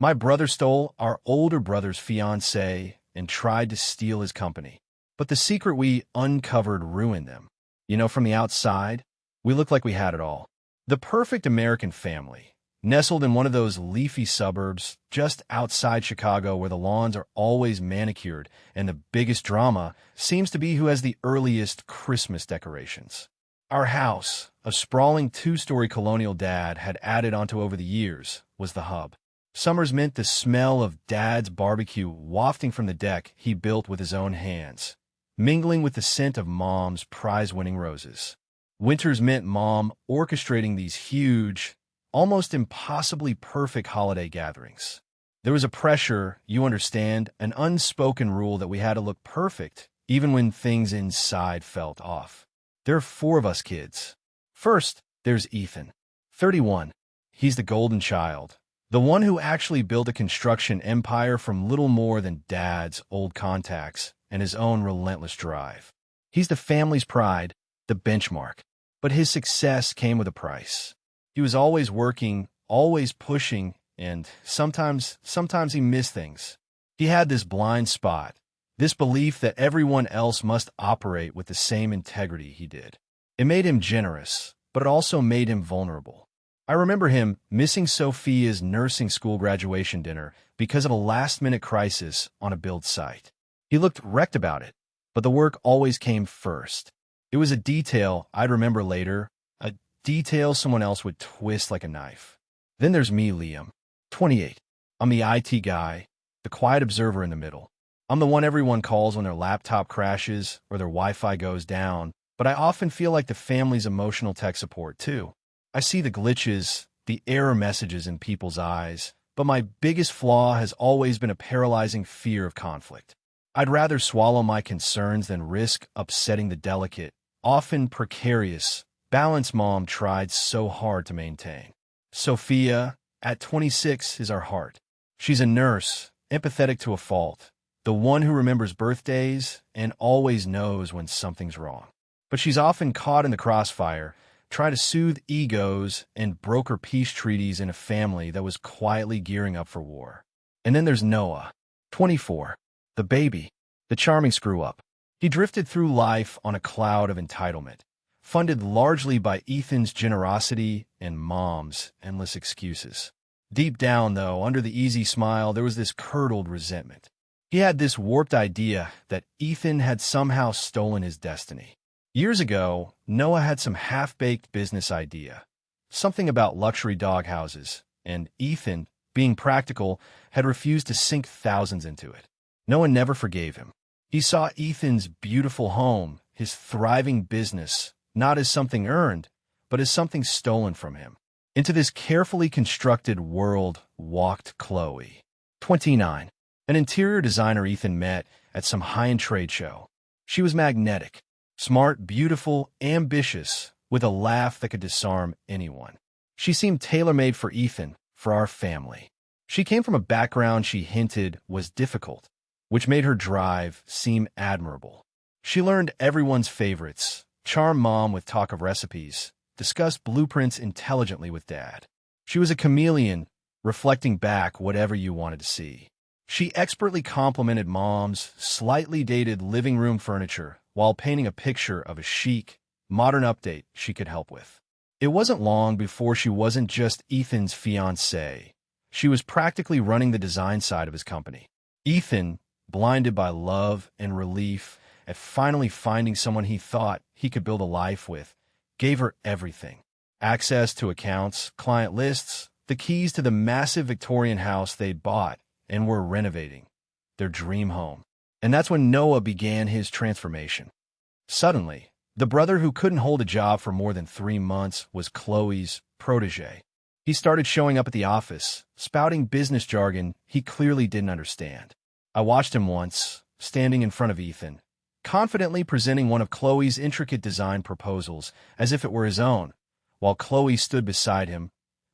My brother stole our older brother's fiancée and tried to steal his company. But the secret we uncovered ruined them. From the outside, we looked like we had it all. The perfect American family, nestled in one of those leafy suburbs just outside Chicago where the lawns are always manicured and the biggest drama seems to be who has the earliest Christmas decorations. Our house, a sprawling two-story colonial Dad had added onto over the years, was the hub. Summers meant the smell of Dad's barbecue wafting from the deck he built with his own hands, mingling with the scent of Mom's prize-winning roses. Winters meant Mom orchestrating these huge, almost impossibly perfect holiday gatherings. There was a pressure, you understand, an unspoken rule that we had to look perfect, even when things inside felt off. There are four of us kids. First, there's Ethan, 31. He's the golden child, the one who actually built a construction empire from little more than Dad's old contacts and his own relentless drive. He's the family's pride, the benchmark. But his success came with a price. He was always working, always pushing, and sometimes he missed things. He had this blind spot, this belief that everyone else must operate with the same integrity he did. It made him generous, but it also made him vulnerable. I remember him missing Sophia's nursing school graduation dinner because of a last-minute crisis on a build site. He looked wrecked about it, but the work always came first. It was a detail I'd remember later, a detail someone else would twist like a knife. Then there's me, Liam, 28. I'm the IT guy, the quiet observer in the middle. I'm the one everyone calls when their laptop crashes or their Wi-Fi goes down, but I often feel like the family's emotional tech support, too. I see the glitches, the error messages in people's eyes, but my biggest flaw has always been a paralyzing fear of conflict. I'd rather swallow my concerns than risk upsetting the delicate, often precarious, balance Mom tried so hard to maintain. Sophia, at 26, is our heart. She's a nurse, empathetic to a fault, the one who remembers birthdays and always knows when something's wrong. But she's often caught in the crossfire, trying to soothe egos and broker peace treaties in a family that was quietly gearing up for war. And then there's Noah, 24, the baby, the charming screw-up. He drifted through life on a cloud of entitlement, funded largely by Ethan's generosity and Mom's endless excuses. Deep down, though, under the easy smile, there was this curdled resentment. He had this warped idea that Ethan had somehow stolen his destiny. Years ago, Noah had some half-baked business idea, something about luxury doghouses, and Ethan, being practical, had refused to sink thousands into it. Noah never forgave him. He saw Ethan's beautiful home, his thriving business, not as something earned, but as something stolen from him. Into this carefully constructed world walked Chloe, 29, an interior designer Ethan met at some high-end trade show. She was magnetic, smart, beautiful, ambitious, with a laugh that could disarm anyone. She seemed tailor-made for Ethan, for our family. She came from a background she hinted was difficult, which made her drive seem admirable. She learned everyone's favorites, charmed Mom with talk of recipes, discussed blueprints intelligently with Dad. She was a chameleon, reflecting back whatever you wanted to see. She expertly complimented Mom's slightly dated living room furniture while painting a picture of a chic, modern update she could help with. It wasn't long before she wasn't just Ethan's fiancée. She was practically running the design side of his company. Ethan, blinded by love and relief at finally finding someone he thought he could build a life with, gave her everything. Access to accounts, client lists, the keys to the massive Victorian house they'd bought and were renovating, their dream home. And that's when Noah began his transformation. Suddenly, the brother who couldn't hold a job for more than 3 months was Chloe's protege. He started showing up at the office, spouting business jargon he clearly didn't understand. I watched him once, standing in front of Ethan, confidently presenting one of Chloe's intricate design proposals as if it were his own, while Chloe stood beside him,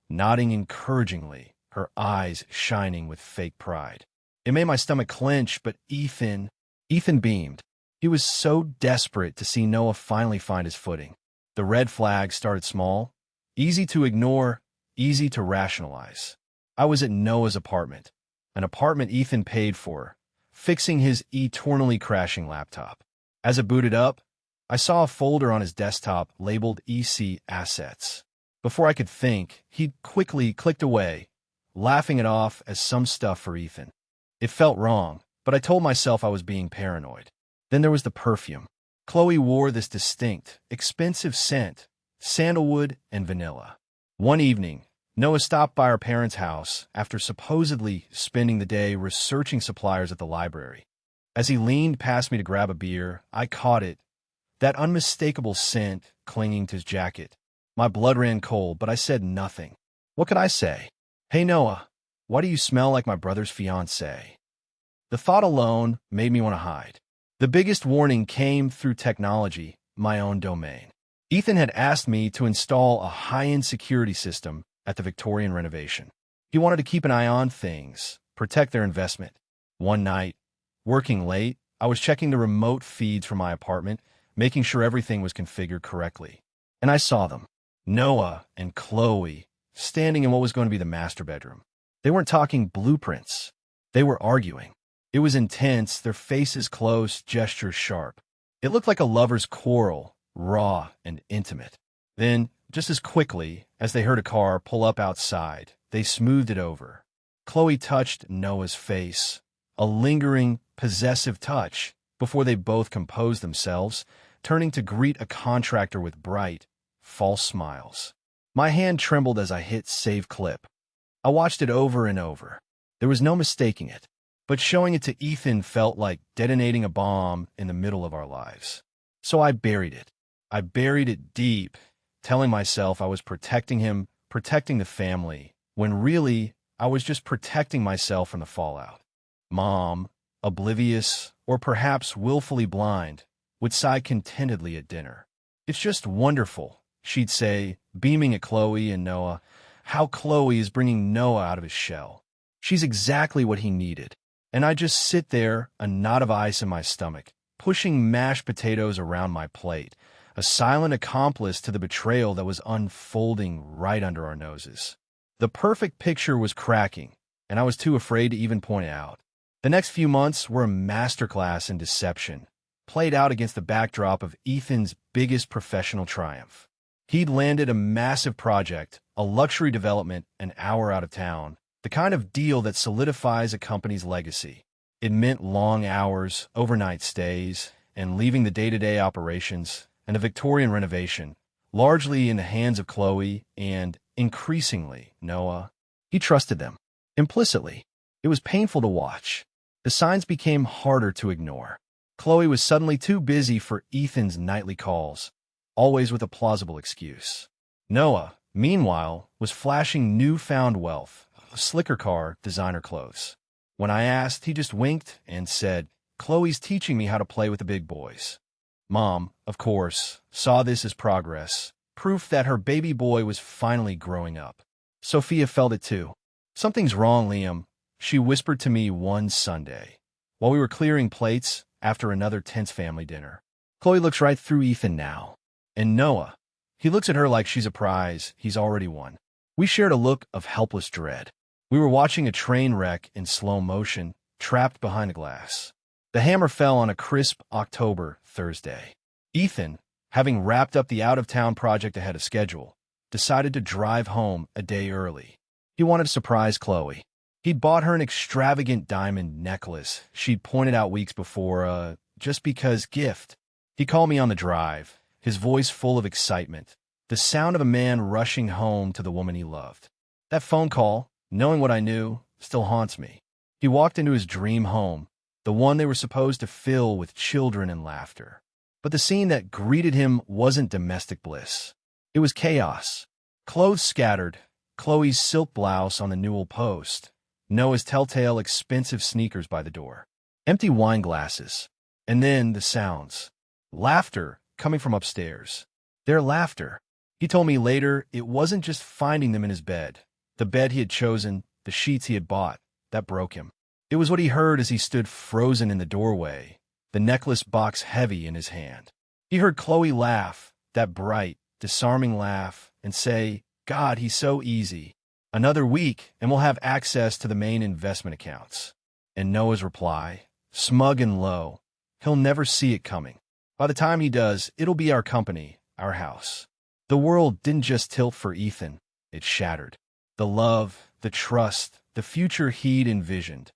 nodding encouragingly, her eyes shining with fake pride. It made my stomach clench, but Ethan beamed. He was so desperate to see Noah finally find his footing. The red flags started small, easy to ignore, easy to rationalize. I was at Noah's apartment, an apartment Ethan paid for, fixing his eternally crashing laptop. As it booted up, I saw a folder on his desktop labeled EC Assets. Before I could think, he quickly clicked away, laughing it off as some stuff for Ethan. It felt wrong, but I told myself I was being paranoid. Then there was the perfume. Chloe wore this distinct, expensive scent, sandalwood and vanilla. One evening, Noah stopped by our parents' house after supposedly spending the day researching suppliers at the library. As he leaned past me to grab a beer, I caught it, that unmistakable scent clinging to his jacket. My blood ran cold, but I said nothing. What could I say? Hey, Noah, why do you smell like my brother's fiancée? The thought alone made me want to hide. The biggest warning came through technology, my own domain. Ethan had asked me to install a high-end security system at the Victorian renovation. He wanted to keep an eye on things, protect their investment. One night, working late, I was checking the remote feeds from my apartment, making sure everything was configured correctly. And I saw them, Noah and Chloe, standing in what was going to be the master bedroom. They weren't talking blueprints. They were arguing. It was intense, their faces close, gestures sharp. It looked like a lover's quarrel, raw and intimate. Then, just as quickly as they heard a car pull up outside, they smoothed it over. Chloe touched Noah's face, a lingering, possessive touch, before they both composed themselves, turning to greet a contractor with bright, false smiles. My hand trembled as I hit save clip. I watched it over and over. There was no mistaking it, but showing it to Ethan felt like detonating a bomb in the middle of our lives. So I buried it. I buried it deep, telling myself I was protecting him, protecting the family, when really I was just protecting myself from the fallout. Mom, oblivious or perhaps willfully blind, would sigh contentedly at dinner. It's just wonderful, she'd say, beaming at Chloe and Noah, how Chloe is bringing Noah out of his shell. She's exactly what he needed. And I just sit there, a knot of ice in my stomach, pushing mashed potatoes around my plate, a silent accomplice to the betrayal that was unfolding right under our noses. The perfect picture was cracking, and I was too afraid to even point it out. The next few months were a masterclass in deception, played out against the backdrop of Ethan's biggest professional triumph. He'd landed a massive project, a luxury development an hour out of town, the kind of deal that solidifies a company's legacy. It meant long hours, overnight stays, and leaving the day-to-day operations and the Victorian renovation, largely in the hands of Chloe and, increasingly, Noah. He trusted them, implicitly. It was painful to watch. The signs became harder to ignore. Chloe was suddenly too busy for Ethan's nightly calls, always with a plausible excuse. Noah, meanwhile, was flashing newfound wealth, a slicker car, designer clothes. When I asked, he just winked and said, "Chloe's teaching me how to play with the big boys." Mom, of course, saw this as progress, proof that her baby boy was finally growing up. Sophia felt it too. "Something's wrong, Liam," she whispered to me one Sunday, while we were clearing plates after another tense family dinner. Chloe looks right through Ethan now. And Noah, he looks at her like she's a prize he's already won. We shared a look of helpless dread. We were watching a train wreck in slow motion, trapped behind a glass. The hammer fell on a crisp October Thursday. Ethan, having wrapped up the out-of-town project ahead of schedule, decided to drive home a day early. He wanted to surprise Chloe. He'd bought her an extravagant diamond necklace she'd pointed out weeks before, just because gift. He called me on the drive, his voice full of excitement, the sound of a man rushing home to the woman he loved. That phone call, knowing what I knew, still haunts me. He walked into his dream home, the one they were supposed to fill with children and laughter. But the scene that greeted him wasn't domestic bliss. It was chaos. Clothes scattered, Chloe's silk blouse on the newel post, Noah's telltale expensive sneakers by the door, empty wine glasses, and then the sounds. Laughter coming from upstairs. Their laughter. He told me later it wasn't just finding them in his bed, the bed he had chosen, the sheets he had bought, that broke him. It was what he heard as he stood frozen in the doorway, the necklace box heavy in his hand. He heard Chloe laugh, that bright, disarming laugh, and say, "God, he's so easy." Another week, and we'll have access to the main investment accounts. And Noah's reply, smug and low, he'll never see it coming. By the time he does, it'll be our company, our house. The world didn't just tilt for Ethan, it shattered. The love, the trust, the future he'd envisioned,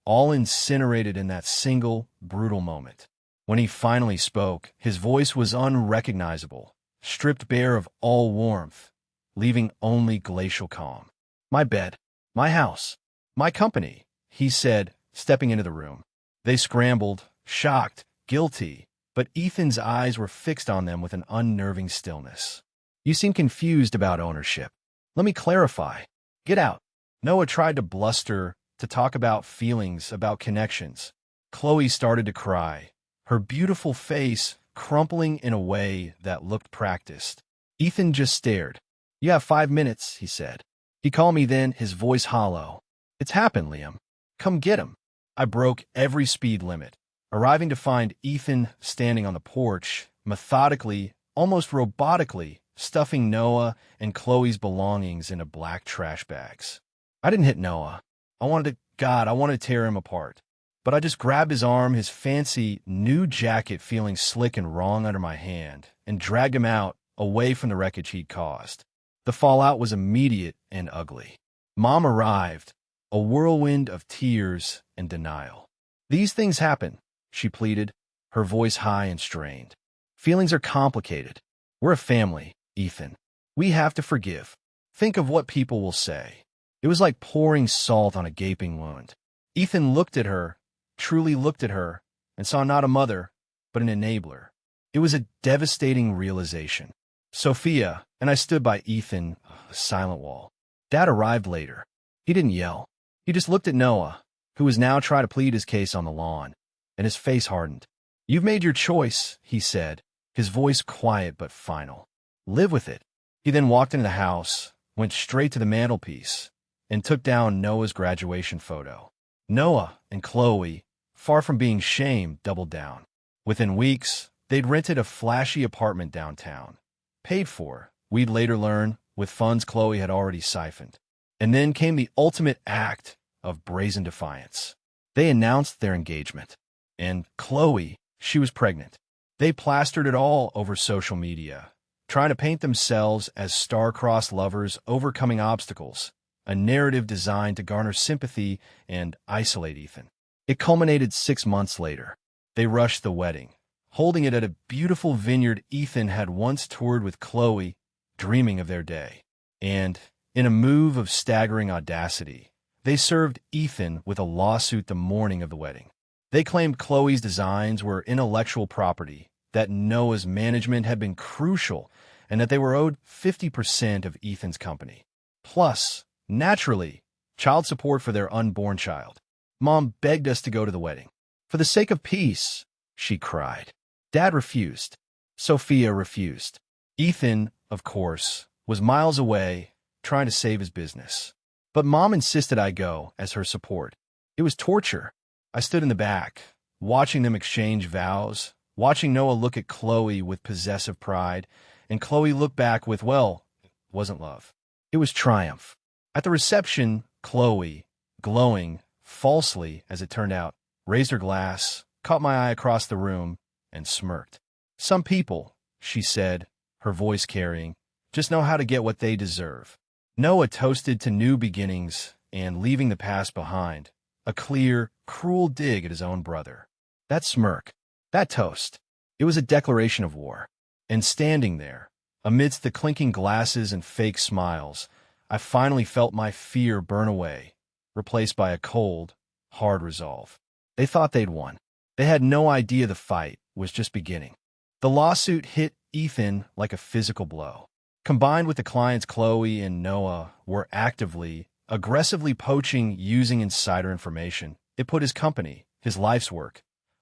all incinerated in that single, brutal moment. When he finally spoke, his voice was unrecognizable, stripped bare of all warmth, leaving only glacial calm. My bed, my house, my company, he said, stepping into the room. They scrambled, shocked, guilty, but Ethan's eyes were fixed on them with an unnerving stillness. You seem confused about ownership. Let me clarify. Get out. Noah tried to bluster, to talk about feelings, about connections. Chloe started to cry, her beautiful face crumpling in a way that looked practiced. Ethan just stared. You have 5 minutes, he said. He called me then, his voice hollow. It's happened, Liam. Come get him. I broke every speed limit, arriving to find Ethan standing on the porch, methodically, almost robotically, stuffing Noah and Chloe's belongings into black trash bags. I didn't hit Noah. I wanted to tear him apart. But I just grabbed his arm, his fancy new jacket feeling slick and wrong under my hand, and dragged him out, away from the wreckage he'd caused. The fallout was immediate and ugly. Mom arrived, a whirlwind of tears and denial. These things happen, she pleaded, her voice high and strained. Feelings are complicated. We're a family, Ethan. We have to forgive. Think of what people will say. It was like pouring salt on a gaping wound. Ethan looked at her, truly looked at her, and saw not a mother, but an enabler. It was a devastating realization. Sophia and I stood by Ethan, a silent wall. Dad arrived later. He didn't yell. He just looked at Noah, who was now trying to plead his case on the lawn, and his face hardened. You've made your choice, he said, his voice quiet but final. Live with it. He then walked into the house, went straight to the mantelpiece, and took down Noah's graduation photo. Noah and Chloe, far from being shamed, doubled down. Within weeks, they'd rented a flashy apartment downtown. Paid for, we'd later learn, with funds Chloe had already siphoned. And then came the ultimate act of brazen defiance. They announced their engagement. And Chloe, she was pregnant. They plastered it all over social media, trying to paint themselves as star-crossed lovers overcoming obstacles, a narrative designed to garner sympathy and isolate Ethan. It culminated 6 months later. They rushed the wedding, holding it at a beautiful vineyard Ethan had once toured with Chloe, dreaming of their day. And, in a move of staggering audacity, they served Ethan with a lawsuit the morning of the wedding. They claimed Chloe's designs were intellectual property, that Noah's management had been crucial, and that they were owed 50% of Ethan's company. Plus, naturally, child support for their unborn child. Mom begged us to go to the wedding. For the sake of peace, she cried. Dad refused. Sophia refused. Ethan, of course, was miles away, trying to save his business. But Mom insisted I go as her support. It was torture. I stood in the back, watching them exchange vows, watching Noah look at Chloe with possessive pride, and Chloe look back with, well, it wasn't love. It was triumph. At the reception, Chloe, glowing, falsely as it turned out, raised her glass, caught my eye across the room, and smirked. Some people, she said, her voice carrying, just know how to get what they deserve. Noah toasted to new beginnings and leaving the past behind, a clear, cruel dig at his own brother. That smirk, that toast, it was a declaration of war. And standing there, amidst the clinking glasses and fake smiles, I finally felt my fear burn away, replaced by a cold, hard resolve. They thought they'd won. They had no idea the fight was just beginning. The lawsuit hit Ethan like a physical blow. Combined with the clients Chloe and Noah were actively, aggressively poaching using insider information, it put his company, his life's work,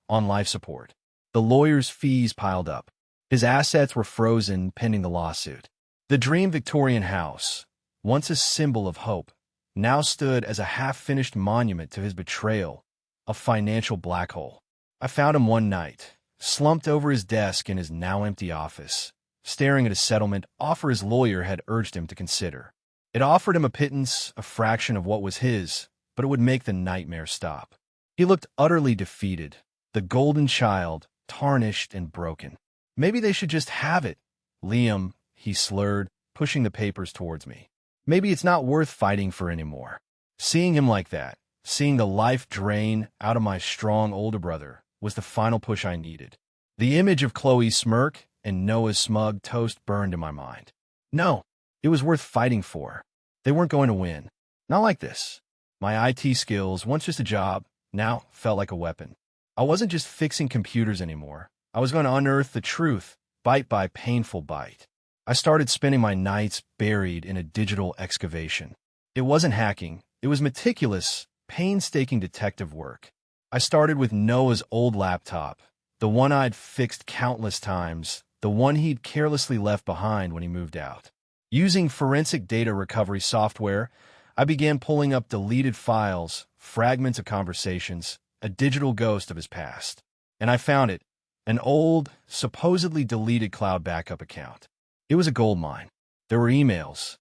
on life support. The lawyer's fees piled up. His assets were frozen pending the lawsuit. The dream Victorian house, once a symbol of hope, now stood as a half-finished monument to his betrayal, a financial black hole. I found him one night, slumped over his desk in his now empty office, staring at a settlement offer his lawyer had urged him to consider. It offered him a pittance, a fraction of what was his, but it would make the nightmare stop. He looked utterly defeated, the golden child, tarnished and broken. Maybe they should just have it. Liam, he slurred, pushing the papers towards me. Maybe it's not worth fighting for anymore. Seeing him like that, seeing the life drain out of my strong older brother, was the final push I needed. The image of Chloe's smirk and Noah's smug toast burned in my mind. No, it was worth fighting for. They weren't going to win. Not like this. My IT skills, once just a job, now felt like a weapon. I wasn't just fixing computers anymore. I was going to unearth the truth, bite by painful bite. I started spending my nights buried in a digital excavation. It wasn't hacking. It was meticulous, painstaking detective work. I started with Noah's old laptop, the one I'd fixed countless times, the one he'd carelessly left behind when he moved out. Using forensic data recovery software, I began pulling up deleted files, fragments of conversations, a digital ghost of his past. And I found it, an old, supposedly deleted cloud backup account. It was a goldmine. There were emails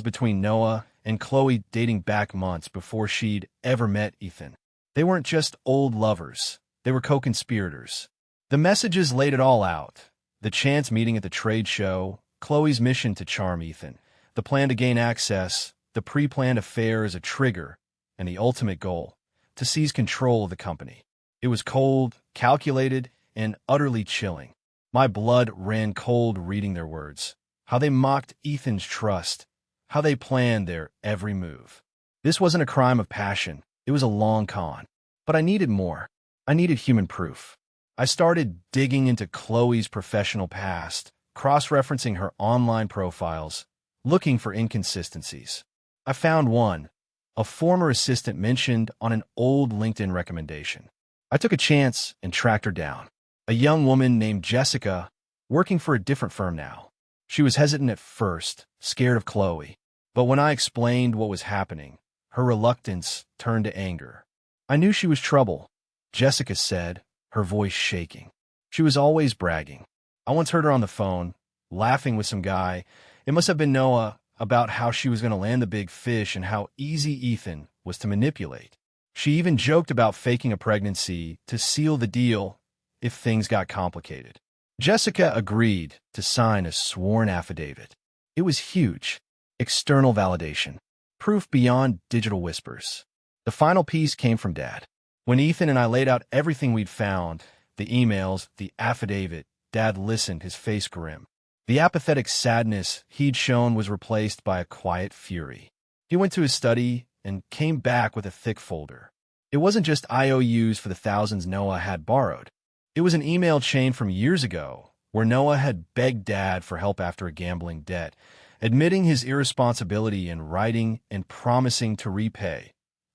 between Noah and Chloe dating back months before she'd ever met Ethan. They weren't just old lovers. They were co-conspirators. The messages laid it all out. The chance meeting at the trade show, Chloe's mission to charm Ethan, the plan to gain access, the pre-planned affair as a trigger, and the ultimate goal, to seize control of the company. It was cold, calculated, and utterly chilling. My blood ran cold reading their words, how they mocked Ethan's trust, how they planned their every move. This wasn't a crime of passion. It was a long con. But I needed more. I needed human proof. I started digging into Chloe's professional past, cross-referencing her online profiles, looking for inconsistencies. I found one, a former assistant mentioned on an old LinkedIn recommendation. I took a chance and tracked her down. A young woman named Jessica, working for a different firm now. She was hesitant at first, scared of Chloe. But when I explained what was happening, her reluctance turned to anger. I knew she was trouble, Jessica said, her voice shaking. She was always bragging. I once heard her on the phone, laughing with some guy, it must have been Noah, about how she was going to land the big fish and how easy Ethan was to manipulate. She even joked about faking a pregnancy to seal the deal if things got complicated. Jessica agreed to sign a sworn affidavit. It was huge. External validation. Proof beyond digital whispers. The final piece came from Dad. When Ethan and I laid out everything we'd found, the emails, the affidavit, Dad listened, his face grim. The apathetic sadness he'd shown was replaced by a quiet fury. He went to his study and came back with a thick folder. It wasn't just IOUs for the thousands Noah had borrowed. It was an email chain from years ago where Noah had begged Dad for help after a gambling debt, admitting his irresponsibility in writing and promising to repay,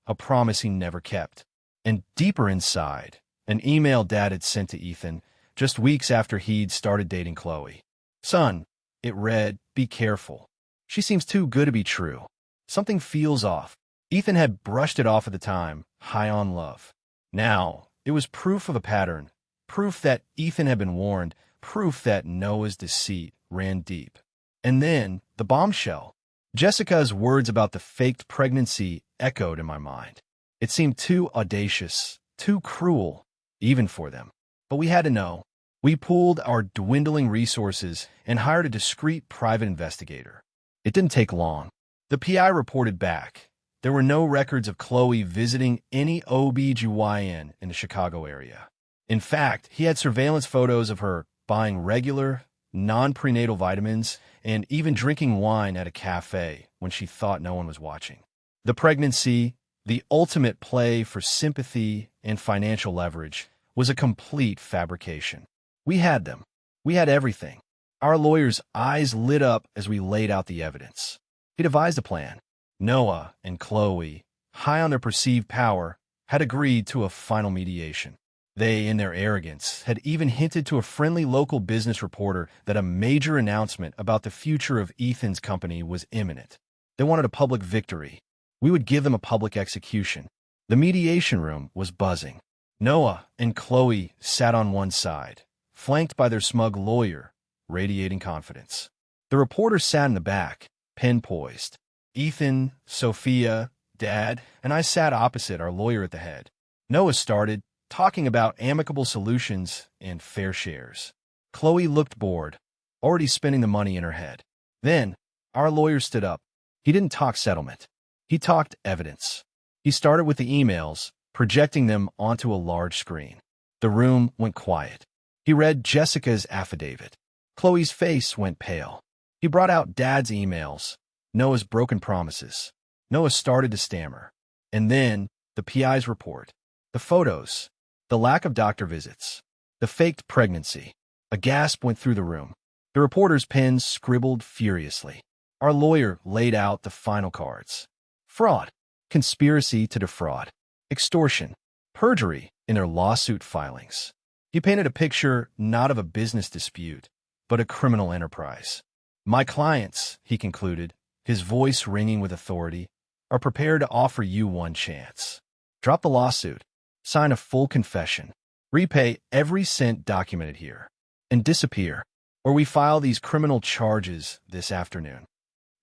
a promise he never kept. And deeper inside, an email Dad had sent to Ethan just weeks after he'd started dating Chloe. "Son," it read, "be careful. She seems too good to be true. Something feels off." Ethan had brushed it off at the time, high on love. Now, it was proof of a pattern, proof that Ethan had been warned, proof that Noah's deceit ran deep. And then, the bombshell. Jessica's words about the faked pregnancy echoed in my mind. It seemed too audacious, too cruel, even for them. But we had to know. We pooled our dwindling resources and hired a discreet private investigator. It didn't take long. The PI reported back. There were no records of Chloe visiting any OB/GYN in the Chicago area. In fact, he had surveillance photos of her buying regular, non-prenatal vitamins and even drinking wine at a cafe when she thought no one was watching. The pregnancy, the ultimate play for sympathy and financial leverage, was a complete fabrication. We had them. We had everything. Our lawyer's eyes lit up as we laid out the evidence. He devised a plan. Noah and Chloe, high on their perceived power, had agreed to a final mediation. They, in their arrogance, had even hinted to a friendly local business reporter that a major announcement about the future of Ethan's company was imminent. They wanted a public victory. We would give them a public execution. The mediation room was buzzing. Noah and Chloe sat on one side, flanked by their smug lawyer, radiating confidence. The reporter sat in the back, pen poised. Ethan, Sophia, Dad, and I sat opposite our lawyer at the head. Noah started talking about amicable solutions and fair shares. Chloe looked bored, already spending the money in her head. Then, our lawyer stood up. He didn't talk settlement. He talked evidence. He started with the emails, projecting them onto a large screen. The room went quiet. He read Jessica's affidavit. Chloe's face went pale. He brought out Dad's emails, Noah's broken promises. Noah started to stammer. And then, the PI's report. The photos. The lack of doctor visits. The faked pregnancy. A gasp went through the room. The reporter's pens scribbled furiously. Our lawyer laid out the final cards. Fraud. Conspiracy to defraud. Extortion. Perjury in their lawsuit filings. He painted a picture not of a business dispute, but a criminal enterprise. My clients, he concluded, his voice ringing with authority, are prepared to offer you one chance. Drop the lawsuit, sign a full confession, repay every cent documented here, and disappear, or we file these criminal charges this afternoon.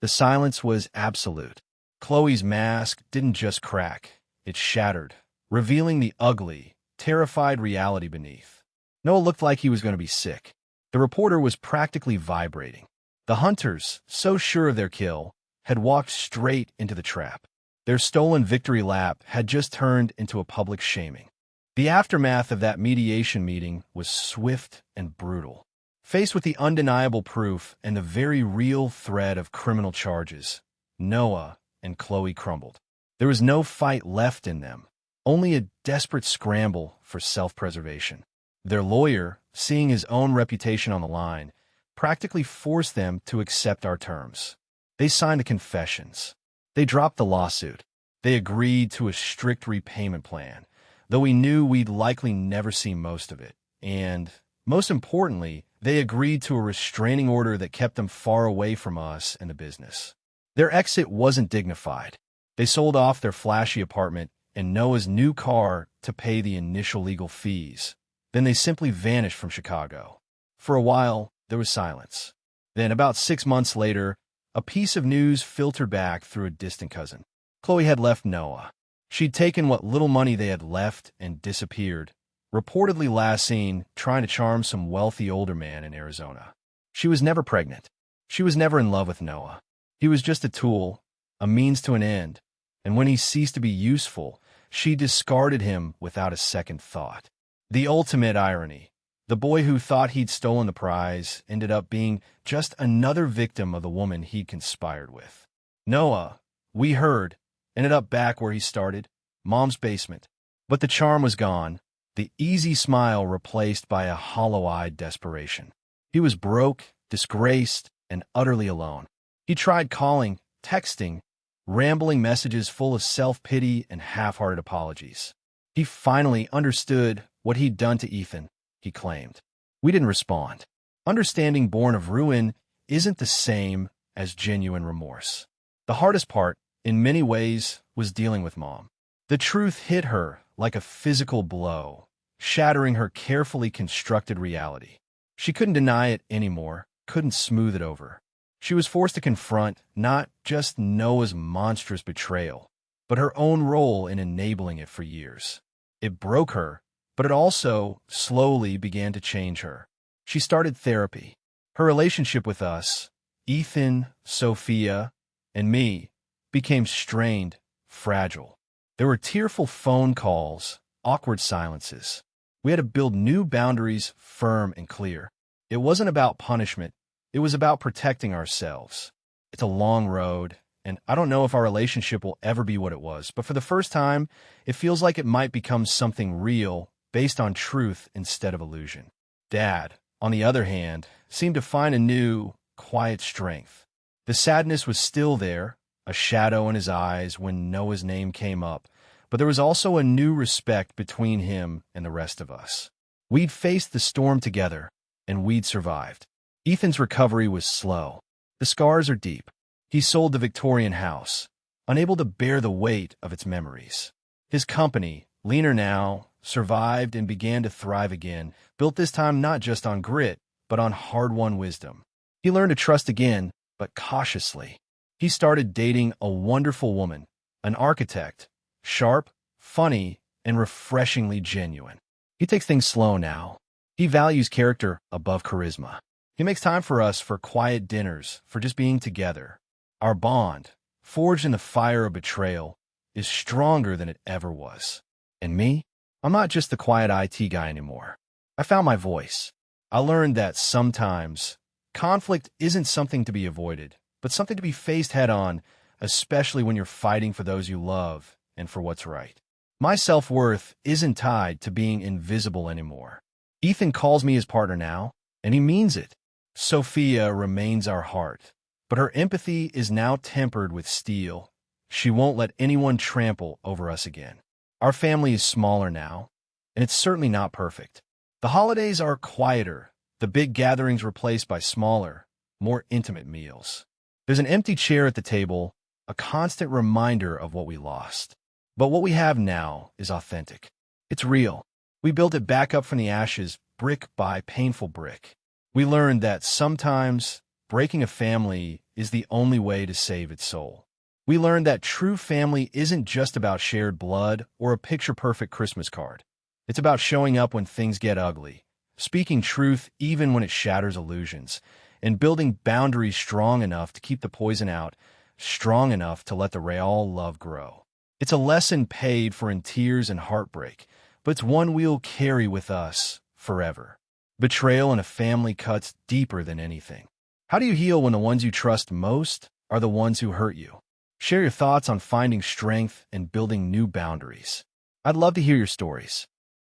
The silence was absolute. Chloe's mask didn't just crack, it shattered, revealing the ugly, terrified reality beneath. Noah looked like he was going to be sick. The reporter was practically vibrating. The hunters, so sure of their kill, had walked straight into the trap. Their stolen victory lap had just turned into a public shaming. The aftermath of that mediation meeting was swift and brutal. Faced with the undeniable proof and the very real threat of criminal charges, Noah and Chloe crumbled. There was no fight left in them, only a desperate scramble for self-preservation. Their lawyer, seeing his own reputation on the line, practically forced them to accept our terms. They signed the confessions. They dropped the lawsuit. They agreed to a strict repayment plan, though we knew we'd likely never see most of it. And, most importantly, they agreed to a restraining order that kept them far away from us and the business. Their exit wasn't dignified. They sold off their flashy apartment and Noah's new car to pay the initial legal fees. Then they simply vanished from Chicago. For a while, there was silence. Then, about 6 months later, a piece of news filtered back through a distant cousin. Chloe had left Noah. She'd taken what little money they had left and disappeared, reportedly last seen trying to charm some wealthy older man in Arizona. She was never pregnant. She was never in love with Noah. He was just a tool, a means to an end, and when he ceased to be useful, she discarded him without a second thought. The ultimate irony. The boy who thought he'd stolen the prize ended up being just another victim of the woman he'd conspired with. Noah, we heard, ended up back where he started, Mom's basement. But the charm was gone, the easy smile replaced by a hollow-eyed desperation. He was broke, disgraced, and utterly alone. He tried calling, texting, rambling messages full of self-pity and half-hearted apologies. He finally understood what he'd done to Ethan, he claimed. We didn't respond. Understanding born of ruin isn't the same as genuine remorse. The hardest part, in many ways, was dealing with Mom. The truth hit her like a physical blow, shattering her carefully constructed reality. She couldn't deny it anymore, couldn't smooth it over. She was forced to confront not just Noah's monstrous betrayal, but her own role in enabling it for years. It broke her, but it also slowly began to change her. She started therapy. Her relationship with us, Ethan, Sophia, and me, became strained, fragile. There were tearful phone calls, awkward silences. We had to build new boundaries, firm and clear. It wasn't about punishment. It was about protecting ourselves. It's a long road, and I don't know if our relationship will ever be what it was, but for the first time, it feels like it might become something real, based on truth instead of illusion. Dad, on the other hand, seemed to find a new, quiet strength. The sadness was still there, a shadow in his eyes when Noah's name came up, but there was also a new respect between him and the rest of us. We'd faced the storm together, and we'd survived. Ethan's recovery was slow. The scars are deep. He sold the Victorian house, unable to bear the weight of its memories. His company, leaner now, survived and began to thrive again, built this time not just on grit, but on hard-won wisdom. He learned to trust again, but cautiously. He started dating a wonderful woman, an architect, sharp, funny, and refreshingly genuine. He takes things slow now. He values character above charisma. He makes time for us for quiet dinners, for just being together. Our bond, forged in the fire of betrayal, is stronger than it ever was. And me? I'm not just the quiet IT guy anymore. I found my voice. I learned that sometimes conflict isn't something to be avoided, but something to be faced head-on, especially when you're fighting for those you love and for what's right. My self-worth isn't tied to being invisible anymore. Ethan calls me his partner now, and he means it. Sophia remains our heart, but her empathy is now tempered with steel. She won't let anyone trample over us again. Our family is smaller now, and it's certainly not perfect. The holidays are quieter, the big gatherings replaced by smaller, more intimate meals. There's an empty chair at the table, a constant reminder of what we lost. But what we have now is authentic. It's real. We built it back up from the ashes, brick by painful brick. We learned that sometimes breaking a family is the only way to save its soul. We learned that true family isn't just about shared blood or a picture-perfect Christmas card. It's about showing up when things get ugly, speaking truth even when it shatters illusions, and building boundaries strong enough to keep the poison out, strong enough to let the real love grow. It's a lesson paid for in tears and heartbreak, but it's one we'll carry with us forever. Betrayal in a family cuts deeper than anything. How do you heal when the ones you trust most are the ones who hurt you? Share your thoughts on finding strength and building new boundaries. I'd love to hear your stories.